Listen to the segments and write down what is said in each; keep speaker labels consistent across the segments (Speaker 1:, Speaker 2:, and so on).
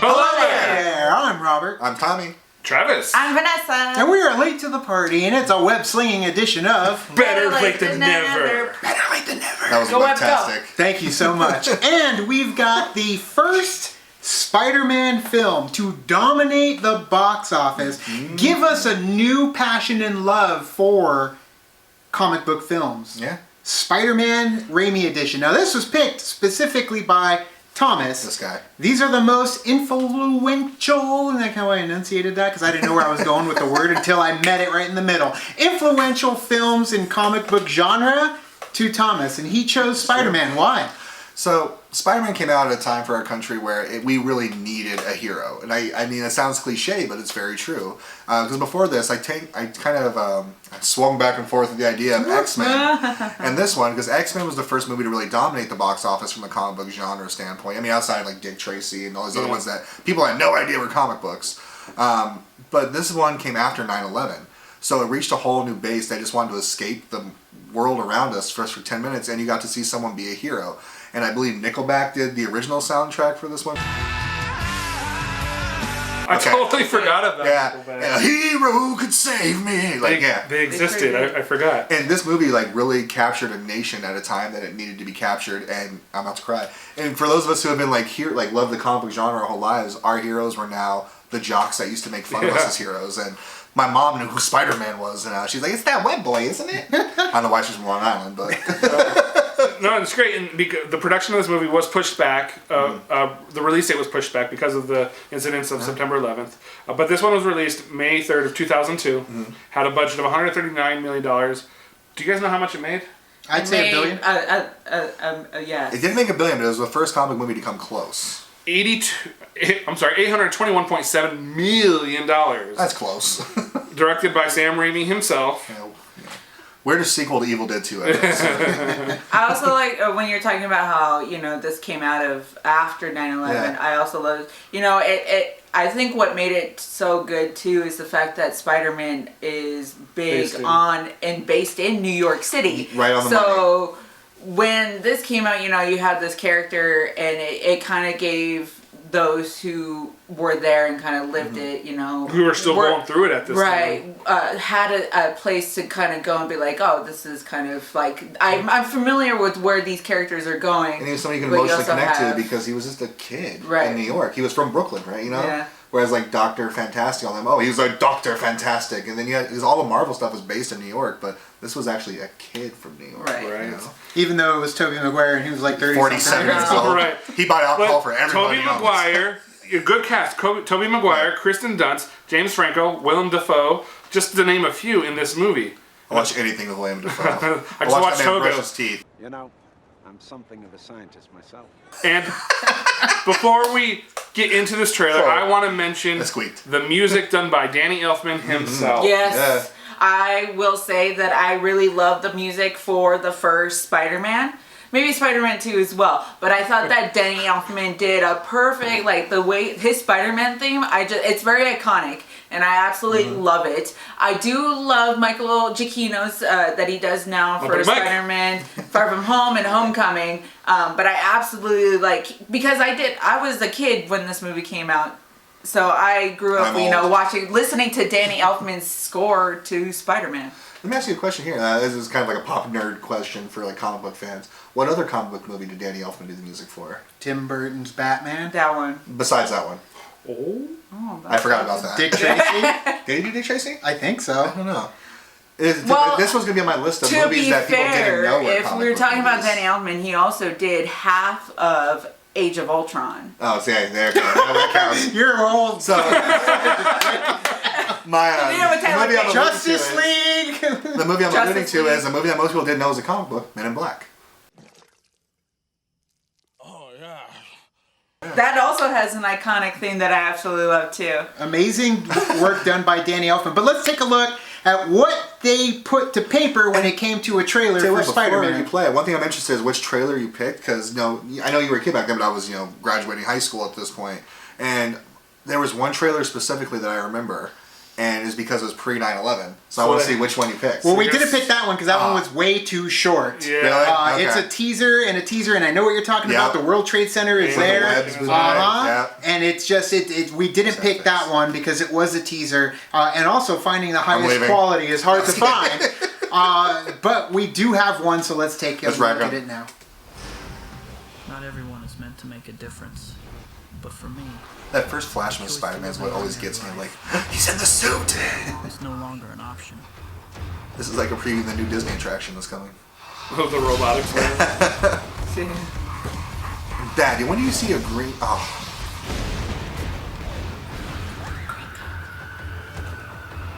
Speaker 1: Hello there!
Speaker 2: I'm Robert.
Speaker 3: I'm Tommy.
Speaker 1: Travis.
Speaker 4: I'm Vanessa.
Speaker 2: And we are late to the party, and it's a web-slinging edition of...
Speaker 1: Better late than never.
Speaker 3: Better late than never. That was
Speaker 4: Go web,
Speaker 3: fantastic.
Speaker 2: Thank you so much. And we've got the first Spider-Man film to dominate the box office, give us a new passion and love for comic book films.
Speaker 3: Yeah.
Speaker 2: Spider-Man Raimi edition. Now this was picked specifically by Thomas.
Speaker 3: This guy.
Speaker 2: These are the most influential, and I kind of enunciated that because I didn't know where I was going with the word until I met it right in the middle. Influential films in comic book genre to Thomas, and he chose Spider-Man. Why?
Speaker 3: So, Spider-Man came out at a time for our country where we really needed a hero. And I mean, it sounds cliche, but it's very true. Because before this, I kind of swung back and forth with the idea of X-Men. And this one, because X-Men was the first movie to really dominate the box office from a comic book genre standpoint. I mean, outside of like Dick Tracy and all these other ones that people had no idea were comic books. But this one came after 9/11. So it reached a whole new base. They just wanted to escape the world around us for 10 minutes, and you got to see someone be a hero. And I believe Nickelback did the original soundtrack for this one.
Speaker 1: I totally forgot about Nickelback.
Speaker 3: A hero could save me. Like,
Speaker 1: they existed. I forgot.
Speaker 3: And this movie like really captured a nation at a time that it needed to be captured, and I'm about to cry. And for those of us who have been love the comic book genre our whole lives, our heroes were now the jocks that used to make fun of us as heroes. And my mom knew who Spider-Man was, and she's like, "It's that wet boy, isn't it?" I don't know why she's from Long Island, but
Speaker 1: no, it's great. And because the production of this movie was pushed back. The release date was pushed back because of the incidents of September 11th. But this one was released May 3rd of 2002. Had a budget of $139 million. Do you guys know how much it made?
Speaker 2: I'd say $1 billion.
Speaker 4: Yes.
Speaker 3: it didn't make $1 billion, but it was the first comic movie to come close.
Speaker 1: $821.7 million.
Speaker 3: That's close.
Speaker 1: Directed by Sam Raimi himself.
Speaker 3: Where does sequel to Evil Dead 2 at?
Speaker 4: I also like when you're talking about how, this came out of after 9/11.
Speaker 3: Yeah.
Speaker 4: I also love, I think what made it so good too is the fact that Spider-Man is based in New York City.
Speaker 3: Right on the money.
Speaker 4: So when this came out, you had this character, and it kind of gave those who were there and kind of lived it,
Speaker 1: Who were still going through it at this time.
Speaker 4: Right. Had a place to kind of go and be like, oh, this is kind of like, I'm familiar with where these characters are going.
Speaker 3: And he was somebody you can emotionally connect to because he was just a kid in New York. He was from Brooklyn, right?
Speaker 4: Yeah.
Speaker 3: Whereas like Dr. Fantastic, all them, he was like Dr. Fantastic. And then because all the Marvel stuff was based in New York, but this was actually a kid from New York.
Speaker 4: Right.
Speaker 2: Even though it was Tobey Maguire and he was like
Speaker 3: 47 years old.
Speaker 1: Right.
Speaker 3: He bought alcohol for everybody.
Speaker 1: Tobey Maguire, a good cast. Tobey Maguire, Kristen Dunst, James Franco, Willem Dafoe, just to name a few in this movie.
Speaker 3: I'll watch anything with Willem Dafoe.
Speaker 1: I just watched
Speaker 3: that man brush
Speaker 1: Togo.
Speaker 3: his teeth.
Speaker 5: I'm something of a scientist myself.
Speaker 1: And before we get into this trailer, I want to mention the music done by Danny Elfman himself.
Speaker 4: Yes.
Speaker 3: Yeah.
Speaker 4: I will say that I really love the music for the first Spider-Man. Maybe Spider-Man 2 as well. But I thought that Danny Elfman did a perfect, the way, his Spider-Man theme, it's very iconic. And I absolutely love it. I do love Michael Giacchino's that he does now for Spider-Man, Far From Home and Homecoming. But I absolutely because I was a kid when this movie came out. So I grew up, listening to Danny Elfman's score to Spider-Man.
Speaker 3: Let me ask you a question here. This is kind of like a pop nerd question for comic book fans. What other comic book movie did Danny Elfman do the music for?
Speaker 2: Tim Burton's Batman.
Speaker 4: That one.
Speaker 3: Besides that one.
Speaker 4: Oh,
Speaker 3: I forgot about that.
Speaker 2: Dick Tracy?
Speaker 3: Did he do Dick Tracy?
Speaker 2: I think so.
Speaker 3: I don't know. This one's going to be on my list of movies that people didn't know were
Speaker 4: if we were talking about Danny Elfman, he also did half of Age of Ultron.
Speaker 3: Oh, see, there you go. That counts.
Speaker 2: You're old.
Speaker 3: So,
Speaker 2: Justice League.
Speaker 3: The movie I'm alluding to is a movie that most people didn't know was a comic book, Men in Black.
Speaker 4: That also has an iconic theme that I absolutely love too.
Speaker 2: Amazing work done by Danny Elfman. But let's take a look at what they put to paper when it came to a trailer for Spider-Man.
Speaker 3: Before you play it, one thing I'm interested in is which trailer you picked, because I know you were a kid back then, but I was graduating high school at this point, and there was one trailer specifically that I remember, and it's because it was pre 9/11. So I want to see which one you picked.
Speaker 2: Well, we didn't pick that one because that one was way too short.
Speaker 1: Yeah.
Speaker 3: Really?
Speaker 2: It's
Speaker 3: Okay.
Speaker 2: a teaser, and I know what you're talking about.
Speaker 3: Yep.
Speaker 2: The World Trade Center is
Speaker 3: With the
Speaker 2: there.
Speaker 3: webs moving, yep.
Speaker 2: And it's just we didn't pick that one because it was a teaser, and also finding the highest
Speaker 3: leaving.
Speaker 2: quality is hard to find. But we do have one, so let's take a
Speaker 3: Let's
Speaker 2: look
Speaker 3: wrap it
Speaker 2: at
Speaker 3: up.
Speaker 2: it now.
Speaker 6: Not everyone is meant to make a difference, but for me,
Speaker 3: That first Flash with Spider-Man is what always gets me. Like, he's in the suit.
Speaker 6: it's no longer an option.
Speaker 3: This is like a preview of the new Disney attraction that's coming.
Speaker 1: The robotics one.
Speaker 3: Daddy, when do you see a green? Oh,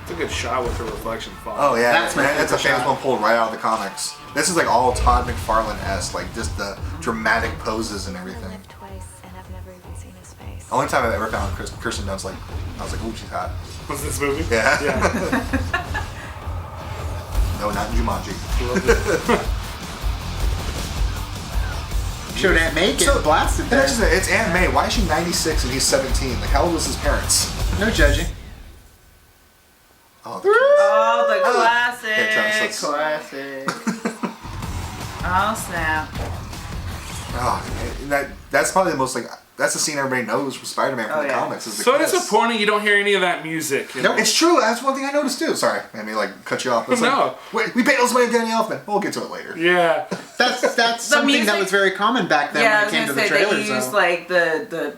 Speaker 1: It's a good shot with her reflection falling.
Speaker 3: oh yeah,
Speaker 2: That's my
Speaker 3: that's a
Speaker 2: favorite
Speaker 3: famous
Speaker 2: shot.
Speaker 3: one pulled right out of the comics. This is like all Todd McFarlane-esque, like just the dramatic poses and
Speaker 7: I've
Speaker 3: everything.
Speaker 7: lived twice, and I've never even seen his face.
Speaker 3: Only time I've ever found Kirsten Dunst, like, I was like, ooh, she's hot.
Speaker 1: Was this movie?
Speaker 3: Yeah.
Speaker 1: Yeah.
Speaker 3: No, not in Jumanji.
Speaker 2: Showed Aunt May get blasted
Speaker 3: And
Speaker 2: there.
Speaker 3: that's just it. It's Aunt May. Why is she 96 and he's 17? Like, how old was his parents?
Speaker 2: No judging.
Speaker 3: Oh, the kids.
Speaker 4: Oh, the
Speaker 3: Okay, Travis,
Speaker 4: classic. Oh, snap.
Speaker 3: Oh, that's probably the most, like, that's the scene everybody knows from Spider-Man from
Speaker 4: Oh,
Speaker 3: the
Speaker 4: yeah.
Speaker 3: comics. Is the
Speaker 1: So
Speaker 3: kiss.
Speaker 1: disappointing you don't hear any of that music. you know?
Speaker 3: It's true. That's one thing I noticed too. Sorry, I mean, like, cut you off. But it's
Speaker 1: No.
Speaker 3: Like, wait, we paid all this money to Danny Elfman. We'll get to it later.
Speaker 1: Yeah.
Speaker 2: That's something
Speaker 4: music-
Speaker 2: that was very common back then
Speaker 4: Yeah, I
Speaker 2: when
Speaker 4: was
Speaker 2: it came
Speaker 4: gonna
Speaker 2: to the
Speaker 4: say they
Speaker 2: trailers.
Speaker 4: used
Speaker 2: though.
Speaker 4: like the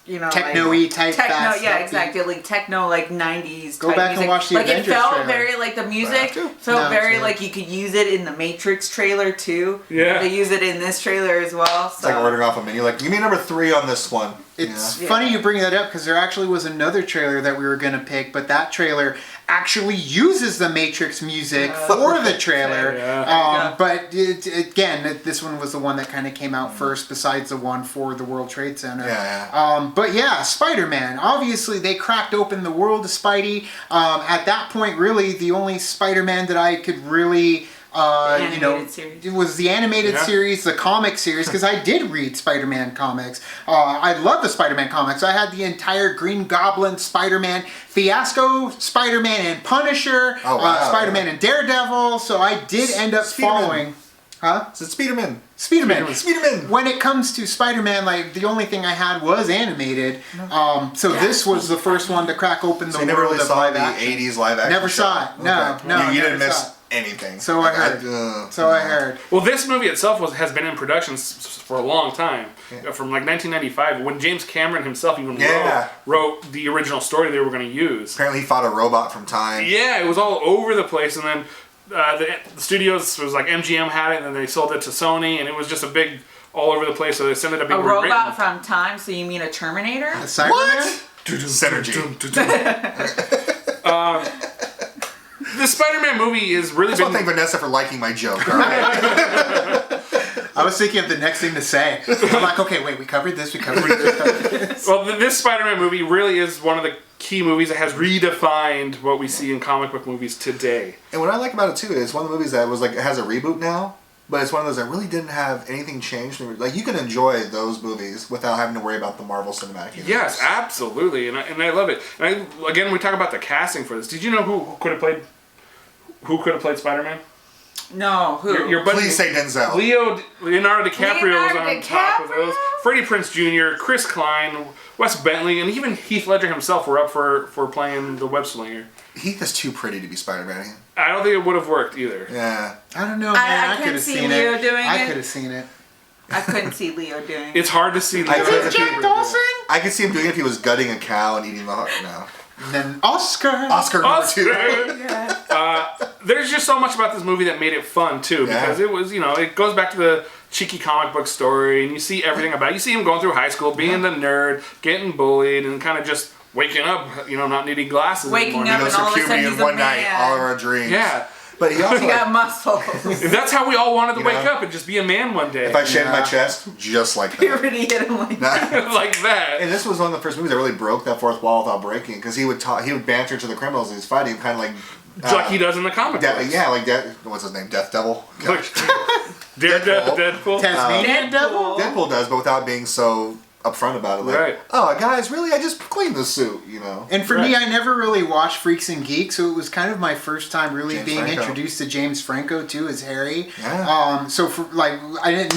Speaker 4: you know,
Speaker 2: Techno-y
Speaker 4: like,
Speaker 2: type
Speaker 4: techno,
Speaker 2: fast
Speaker 4: yeah,
Speaker 2: upbeat.
Speaker 4: exactly, like techno, like 90s.
Speaker 2: Go
Speaker 4: type
Speaker 2: back and
Speaker 4: music.
Speaker 2: watch the
Speaker 4: like
Speaker 2: Avengers
Speaker 4: it felt
Speaker 2: trailer.
Speaker 4: very like the music
Speaker 3: to.
Speaker 4: felt
Speaker 2: No,
Speaker 4: very
Speaker 2: it's
Speaker 4: like you could use it in the Matrix trailer too.
Speaker 1: Yeah.
Speaker 4: They use it in this trailer as well.
Speaker 3: It's like ordering off a menu. Like, give me number 3 on this one.
Speaker 2: It's
Speaker 4: Yeah.
Speaker 2: funny you bring that up because there actually was another trailer that we were going to pick, but that trailer actually uses the Matrix music for the trailer.
Speaker 1: Yeah.
Speaker 2: But again, this one was the one that kind of came out first, besides the one for the World Trade Center.
Speaker 3: Yeah.
Speaker 2: But yeah, Spider-Man. Obviously, they cracked open the world of Spidey. At that point, really, the only Spider-Man that I could really...
Speaker 4: Animated series.
Speaker 2: it was the animated
Speaker 1: Yeah.
Speaker 2: series, the comic series, because I did read Spider-Man comics. I love the Spider-Man comics. I had the entire Green Goblin, Spider-Man, Fiasco, Spider-Man and Punisher,
Speaker 3: Oh, wow.
Speaker 2: Spider-Man and Daredevil, so I did end up
Speaker 3: Spider-Man.
Speaker 2: following... Huh?
Speaker 3: Is it Spider-Man?
Speaker 2: Spider-Man.
Speaker 3: Spider-Man.
Speaker 2: When it comes to Spider-Man, like, the only thing I had was animated. So this was the first one to crack open the
Speaker 3: So you never
Speaker 2: world
Speaker 3: really
Speaker 2: of
Speaker 3: saw
Speaker 2: live
Speaker 3: the
Speaker 2: action.
Speaker 3: 80s live action
Speaker 2: Never
Speaker 3: show?
Speaker 2: saw it. No,
Speaker 3: Okay.
Speaker 2: no,
Speaker 3: You
Speaker 2: never
Speaker 3: didn't miss
Speaker 2: saw it.
Speaker 3: anything.
Speaker 2: So I heard. So I heard.
Speaker 1: Well, this movie itself has been in production for a long time, from like 1995, when James Cameron himself even wrote the original story they were going to use.
Speaker 3: Apparently he fought a robot from time.
Speaker 1: Yeah, it was all over the place, and then the studios was like MGM had it, and then they sold it to Sony, and it was just a big all over the place. So they ended up being
Speaker 4: A robot
Speaker 1: rewritten.
Speaker 4: from time, so you mean a Terminator?
Speaker 2: The Cyberman?
Speaker 3: Synergy.
Speaker 1: The Spider-Man movie is really
Speaker 3: I just
Speaker 1: been...
Speaker 3: want to thank Vanessa for liking my joke, alright?
Speaker 2: I was thinking of the next thing to say. I'm like, okay, wait, we covered this, we covered this.
Speaker 1: Well, this Spider-Man movie really is one of the key movies that has redefined what we see in comic book movies today.
Speaker 3: And what I like about it too is one of the movies that was like, it has a reboot now, but it's one of those that really didn't have anything changed. Like, you can enjoy those movies without having to worry about the Marvel Cinematic Universe.
Speaker 1: Yes, absolutely, and I love it. And again, we talk about the casting for this. Did you know who could have played Spider-Man?
Speaker 4: No, who?
Speaker 1: Your buddy,
Speaker 3: Please say Denzel.
Speaker 1: Leonardo DiCaprio was
Speaker 4: Leonardo
Speaker 1: on top of those. Freddie Prinze Jr., Chris Klein, Wes Bentley, and even Heath Ledger himself were up for playing the web slinger.
Speaker 3: Heath is too pretty to be Spider-Man.
Speaker 1: I don't think it would have worked either.
Speaker 3: Yeah.
Speaker 2: I don't know, man.
Speaker 4: I
Speaker 2: I
Speaker 4: couldn't
Speaker 2: could have
Speaker 4: see
Speaker 2: seen
Speaker 4: Leo
Speaker 2: it.
Speaker 4: doing
Speaker 2: I
Speaker 4: it.
Speaker 2: could have seen it.
Speaker 4: I couldn't see Leo doing it.
Speaker 1: It's hard to see.
Speaker 3: I
Speaker 1: Leo
Speaker 3: could-
Speaker 1: DiCaprio
Speaker 2: Jack
Speaker 1: do it.
Speaker 2: Dawson?
Speaker 3: I could see him doing it if he was gutting a cow and eating the heart. No.
Speaker 2: And then Oscar.
Speaker 3: Oscar number 2.
Speaker 1: There's just so much about this movie that made it fun too,
Speaker 3: Yeah.
Speaker 1: because it was, it goes back to the cheeky comic book story, and you see everything about it. You see him going through high school, being the nerd, getting bullied, and kind of just waking up, not needing glasses
Speaker 4: Waking
Speaker 1: anymore.
Speaker 4: up
Speaker 3: He goes
Speaker 4: and all
Speaker 3: from
Speaker 4: of a sudden
Speaker 3: puberty in
Speaker 4: he's a
Speaker 3: one night,
Speaker 4: man.
Speaker 3: all of our dreams.
Speaker 1: Yeah.
Speaker 3: But he also,
Speaker 4: He got
Speaker 3: like,
Speaker 4: muscles.
Speaker 1: That's how we all wanted to
Speaker 3: You
Speaker 1: wake
Speaker 3: know?
Speaker 1: up and just be a man one day.
Speaker 3: if I shaved my
Speaker 2: Yeah.
Speaker 3: chest, just like that.
Speaker 4: Puberty hit him like that.
Speaker 1: like that.
Speaker 3: And this was one of the first movies that really broke that fourth wall without breaking, because he would banter to the criminals he was fighting, kind of like
Speaker 1: like he does in the comic books.
Speaker 3: what's his name? Death Devil?
Speaker 1: Like, Deadpool.
Speaker 2: Tasmanian
Speaker 4: Deadpool.
Speaker 2: Devil?
Speaker 3: Deadpool does, but without being so upfront about it. Like,
Speaker 1: Right.
Speaker 3: oh, guys, really? I just cleaned the suit, you know?
Speaker 2: And for
Speaker 1: Right.
Speaker 2: me, I never really watched Freaks and Geeks, so it was kind of my first time really
Speaker 3: James
Speaker 2: being
Speaker 3: Franco.
Speaker 2: introduced to James Franco too as Harry.
Speaker 3: Yeah.
Speaker 2: So for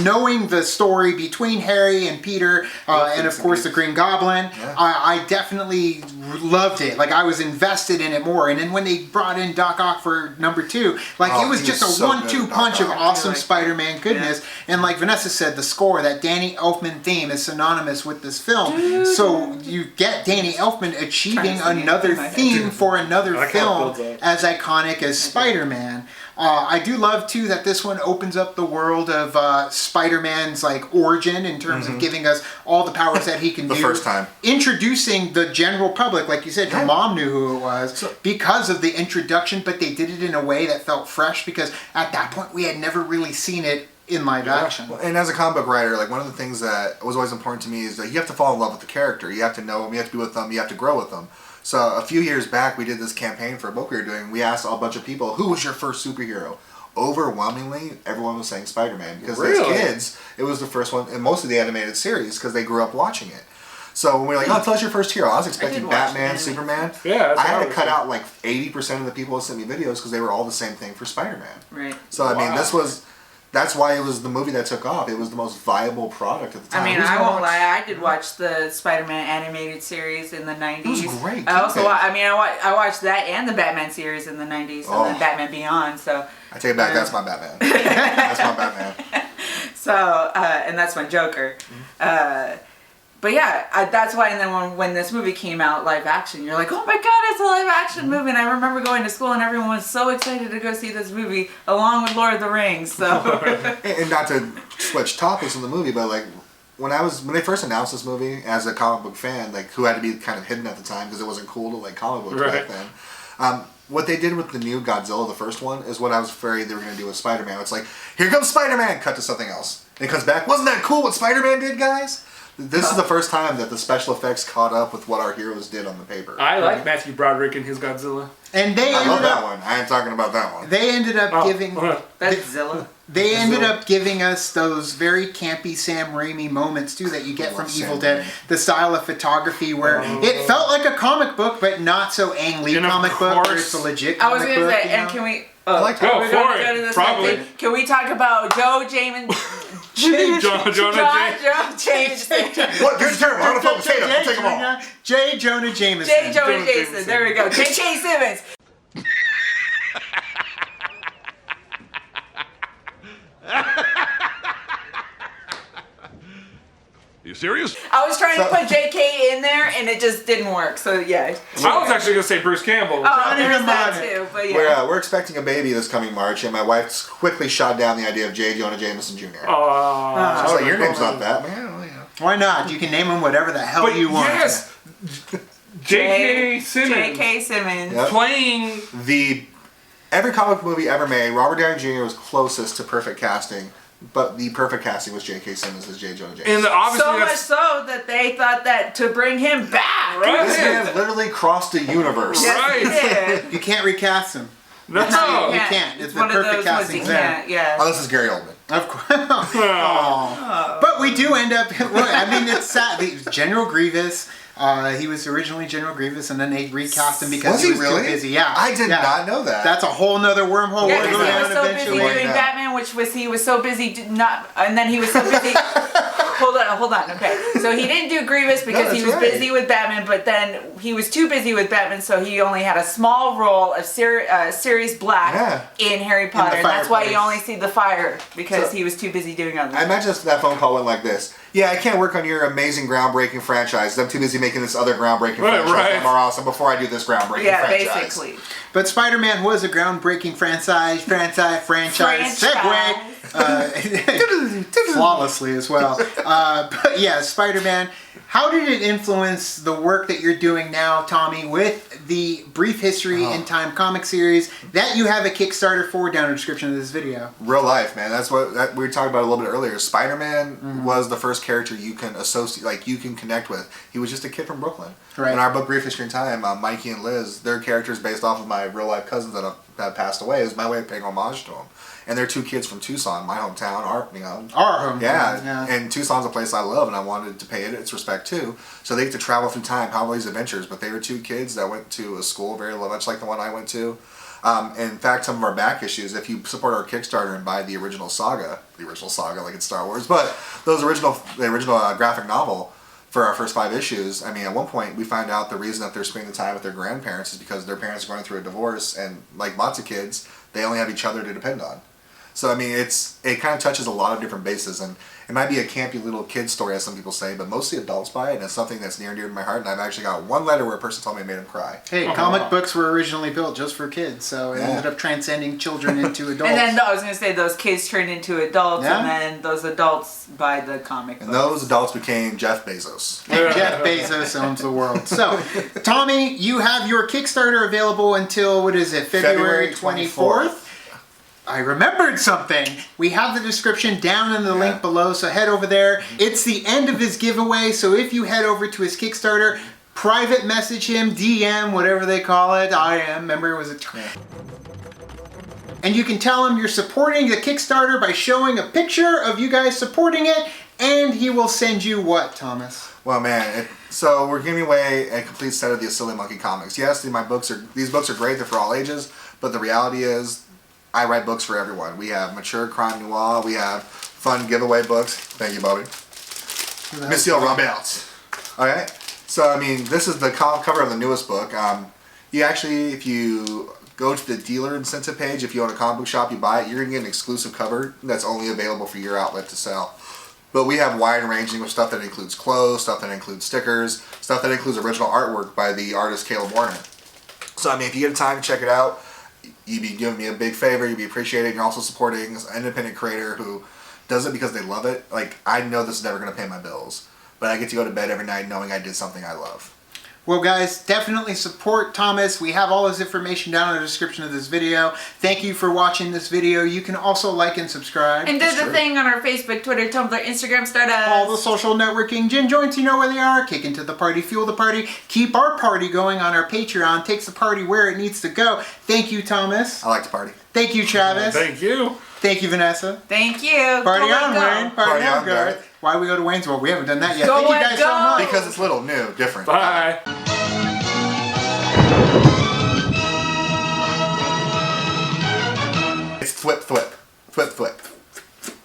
Speaker 2: knowing the story between Harry and Peter, and of course the Green Goblin,
Speaker 3: Yeah.
Speaker 2: I definitely loved it. Like I was invested in it more. And then when they brought in Doc Ock for number 2, like
Speaker 3: Oh,
Speaker 2: it was
Speaker 3: he
Speaker 2: just
Speaker 3: was
Speaker 2: a
Speaker 3: so good
Speaker 2: 1-2
Speaker 3: at Doc
Speaker 2: punch of
Speaker 3: Ock.
Speaker 2: awesome
Speaker 4: Like,
Speaker 2: Spider-Man goodness. And like Vanessa said, the score, that Danny Elfman theme is synonymous with this film. So you get Danny Elfman achieving
Speaker 4: Trying to sing it
Speaker 2: another
Speaker 4: in my head.
Speaker 2: theme for another
Speaker 1: I like how it
Speaker 2: film
Speaker 1: builds up.
Speaker 2: as iconic as Spider-Man. I do love too that this one opens up the world of Spider-Man's like origin in terms of giving us all the powers that he can
Speaker 3: The
Speaker 2: do.
Speaker 3: first time.
Speaker 2: Introducing the general public, like you said, your
Speaker 3: Yeah.
Speaker 2: mom knew who it was because of the introduction, but they did it in a way that felt fresh because at that point we had never really seen it in live action.
Speaker 3: And as a comic book writer, like one of the things that was always important to me is that you have to fall in love with the character. You have to know them, you have to be with them, you have to grow with them. So a few years back, we did this campaign for a book we were doing. We asked a bunch of people, who was your first superhero? Overwhelmingly, everyone was saying Spider-Man. Because
Speaker 1: Really?
Speaker 3: as kids, it was the first one, and mostly the animated series, because they grew up watching it. So when we were like, oh, tell us your first hero, I was expecting
Speaker 4: watch the
Speaker 3: Batman,
Speaker 4: animated
Speaker 3: Superman.
Speaker 1: Yeah, that's
Speaker 3: I
Speaker 1: what
Speaker 3: had
Speaker 1: I
Speaker 3: to
Speaker 1: was
Speaker 3: cut
Speaker 1: thinking.
Speaker 3: out like 80% of the people who sent me videos because they were all the same thing for Spider-Man.
Speaker 4: Right.
Speaker 3: So I mean,
Speaker 1: Wow.
Speaker 3: that's why it was the movie that took off. It was the most viable product at the time.
Speaker 4: I mean,
Speaker 3: Who's
Speaker 4: I
Speaker 3: gonna
Speaker 4: won't
Speaker 3: watch-
Speaker 4: lie. I did watch the Spider-Man animated series in the 90s.
Speaker 3: It was great.
Speaker 4: I also,
Speaker 3: Keep it.
Speaker 4: I watched that and the Batman series in the 90s, and
Speaker 3: Oh.
Speaker 4: then Batman Beyond. So,
Speaker 3: I take it back. That's my Batman. That's my Batman.
Speaker 4: and that's my Joker. But yeah, that's why. And then when this movie came out, live action, you're like, oh my god, it's a live action movie. And I remember going to school and everyone was so excited to go see this movie along with Lord of the Rings. So.
Speaker 3: And not to switch topics in the movie, but like when they first announced this movie as a comic book fan, like who had to be kind of hidden at the time because it wasn't cool to like comic books back
Speaker 1: Right.
Speaker 3: then. What they did with the new Godzilla, the first one, is what I was afraid they were going to do with Spider-Man. It's like, here comes Spider-Man, cut to something else. And it comes back, wasn't that cool what Spider-Man did, guys? This is the first time that the special effects caught up with what our heroes did on the paper.
Speaker 1: I like Matthew Broderick and his Godzilla.
Speaker 2: And they
Speaker 3: I love
Speaker 2: ended
Speaker 3: that
Speaker 2: up
Speaker 3: one. I ain't talking about that one.
Speaker 2: they ended up giving
Speaker 4: That's Zilla.
Speaker 2: They ended up giving us those very campy Sam Raimi moments too that you get from
Speaker 3: Sam
Speaker 2: Evil Dead.
Speaker 3: Raimi.
Speaker 2: The style of photography where it felt like a comic book, but not so Ang Lee
Speaker 1: And of
Speaker 2: comic book where
Speaker 1: course-
Speaker 2: it's a legit
Speaker 4: I was
Speaker 2: comic
Speaker 4: gonna
Speaker 2: book.
Speaker 4: say,
Speaker 2: you
Speaker 4: and
Speaker 2: know?
Speaker 4: can we?
Speaker 3: I like
Speaker 1: Go
Speaker 4: we're
Speaker 1: for
Speaker 4: gonna
Speaker 1: it,
Speaker 4: go to the
Speaker 1: probably.
Speaker 4: same thing. Can we talk about Joe Jamin?
Speaker 1: Jonah
Speaker 4: Jameson.
Speaker 3: What? This is terrible. I'm going to focus. I'll take them all.
Speaker 2: J. Jonah Jameson.
Speaker 4: J. Jonah
Speaker 1: Jonah
Speaker 4: Jameson.
Speaker 1: Jameson.
Speaker 4: There we go. J.K. Simmons.
Speaker 8: You serious?
Speaker 4: I was trying to put J.K. in there, and it just didn't work. So yeah.
Speaker 1: I was actually going to say Bruce Campbell.
Speaker 4: Oh, there's
Speaker 2: even
Speaker 4: that
Speaker 2: about it.
Speaker 4: too. But yeah.
Speaker 3: We're expecting a baby this coming March, and my wife quickly shot down the idea of J. Jonah Jameson Jr. She's like, your name's not that, man. Well, yeah.
Speaker 2: Why not? You can name him whatever the hell
Speaker 1: but
Speaker 2: you want.
Speaker 1: yes, J.K. Simmons
Speaker 4: J.K. Simmons.
Speaker 3: Yep.
Speaker 1: playing.
Speaker 3: Every comic movie ever made, Robert Downey Jr. was closest to perfect casting, but the perfect casting was J.K. Simmons as J. Jonah Jameson.
Speaker 1: And obviously
Speaker 4: So much
Speaker 1: that's
Speaker 4: so that they thought that to bring him back.
Speaker 1: Right.
Speaker 3: This man literally crossed the universe.
Speaker 4: Yes,
Speaker 1: Right.
Speaker 4: he did.
Speaker 2: You can't recast him.
Speaker 1: no.
Speaker 2: You can't. It's the
Speaker 4: one of
Speaker 2: perfect
Speaker 4: those ones
Speaker 2: casting
Speaker 4: you
Speaker 2: there.
Speaker 4: can't. Yeah.
Speaker 3: Oh, this is Gary Oldman.
Speaker 2: Of course. Aw. But we do end up. I mean, it's sad. General Grievous. He was originally General Grievous, and then they recast him because
Speaker 3: Was
Speaker 2: he
Speaker 3: he
Speaker 2: was
Speaker 3: really?
Speaker 2: too busy. Yeah,
Speaker 3: I did
Speaker 2: yeah.
Speaker 3: not know that.
Speaker 2: That's a whole nother wormhole.
Speaker 4: Yeah,
Speaker 2: we're
Speaker 4: because
Speaker 2: going
Speaker 4: he was
Speaker 2: down
Speaker 4: so busy
Speaker 2: eventually.
Speaker 4: doing
Speaker 3: Yeah.
Speaker 4: Batman, he was so busy and then he was so busy. Hold on. Okay, so he didn't do Grievous because he
Speaker 3: that's
Speaker 4: was
Speaker 3: right.
Speaker 4: busy with Batman, but then he was too busy with Batman, so he only had a small role of Sirius Black
Speaker 3: Yeah.
Speaker 4: in Harry Potter, and that's why you
Speaker 2: fireplace.
Speaker 4: only see the fire because
Speaker 3: So-
Speaker 4: he was too busy doing other
Speaker 3: I
Speaker 4: things.
Speaker 3: imagine that phone call went like this. Yeah, I can't work on your amazing groundbreaking franchise. I'm too busy making this other groundbreaking franchise
Speaker 1: right.
Speaker 3: more awesome before I do this groundbreaking
Speaker 4: Yeah,
Speaker 3: franchise.
Speaker 4: basically.
Speaker 2: But Spider-Man was a groundbreaking franchise. Segue. Flawlessly as well. But yeah, Spider-Man. How did it influence the work that you're doing now, Tommy, with the Brief History in Time comic series that you have a Kickstarter for down in the description of this video?
Speaker 3: Real life, man. That's what we were talking about a little bit earlier. Spider-Man was the first character you can associate, like you can connect with. He was just a kid from Brooklyn.
Speaker 2: Right.
Speaker 3: In our book Brief History in Time, Mikey and Liz, their characters based off of my real life cousins that have passed away. It was my way of paying homage to them. And they're two kids from Tucson, my hometown, our
Speaker 2: hometown.
Speaker 3: Yeah, and Tucson's a place I love, and I wanted to pay it its respect too. So they get to travel through time, have all these adventures. But they were two kids that went to a school very much like the one I went to. In fact, some of our back issues, if you support our Kickstarter and buy the original saga like it's Star Wars, but the original graphic novel for our first 5 issues, I mean, at one point we find out the reason that they're spending the time with their grandparents is because their parents are going through a divorce, and like lots of kids, they only have each other to depend on. So I mean, it kind of touches a lot of different bases, and it might be a campy little kid story, as some people say, but mostly adults buy it, and it's something that's near and dear to my heart. And I've actually got one letter where a person told me it made him cry.
Speaker 2: Hey, comic books were originally built just for kids, so it ended up transcending children into adults.
Speaker 4: And then I was going to say those kids turned into adults, and then those adults buy the comic books.
Speaker 3: And those adults became Jeff Bezos.
Speaker 2: And Jeff Bezos owns the world. So, Tommy, you have your Kickstarter available until, what is it, February 24th? I remembered something. We have the description down in the link below, so head over there. It's the end of his giveaway, so if you head over to his Kickstarter, private message him, DM, whatever they call it. Remember it was a term. And you can tell him you're supporting the Kickstarter by showing a picture of you guys supporting it, and he will send you what, Thomas?
Speaker 3: Well, man, so we're giving away a complete set of the Sillie Monkie Comics. Yes, these books are great, they're for all ages, but the reality is, I write books for everyone. We have mature crime noir. We have fun giveaway books. Thank you, Bobby. Monsieur Robert. Alright? So, I mean, this is the cover of the newest book. You actually, if you go to the dealer incentive page, if you own a comic book shop, you buy it, you're going to get an exclusive cover that's only available for your outlet to sell. But we have wide ranging with stuff that includes clothes, stuff that includes stickers, stuff that includes original artwork by the artist Caleb Warner. So, I mean, if you get a time to check it out, you'd be giving me a big favor, you'd be appreciated, you're also supporting an independent creator who does it because they love it. Like, I know this is never going to pay my bills, but I get to go to bed every night knowing I did something I love.
Speaker 2: Well, guys, definitely support Thomas. We have all his information down in the description of this video. Thank you for watching this video. You can also like and subscribe.
Speaker 4: And do the thing on our Facebook, Twitter, Tumblr, Instagram, Stardust.
Speaker 2: All the social networking. Gin joints, you know where they are. Kick into the party, fuel the party. Keep our party going on our Patreon. Takes the party where it needs to go. Thank you, Thomas.
Speaker 3: I like to party.
Speaker 2: Thank you, Travis.
Speaker 1: Thank you.
Speaker 2: Thank you, Vanessa.
Speaker 4: Thank you.
Speaker 2: Party
Speaker 4: Go
Speaker 2: on,
Speaker 4: go.
Speaker 2: Wayne. Party on, Garth. Why we go to Wayne's World? We haven't done that yet.
Speaker 4: Go
Speaker 2: Thank you guys
Speaker 4: go.
Speaker 2: so much.
Speaker 3: Because it's little, new, different.
Speaker 1: Bye.
Speaker 3: It's thwip.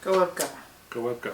Speaker 4: Go up, go.
Speaker 1: Go up, go.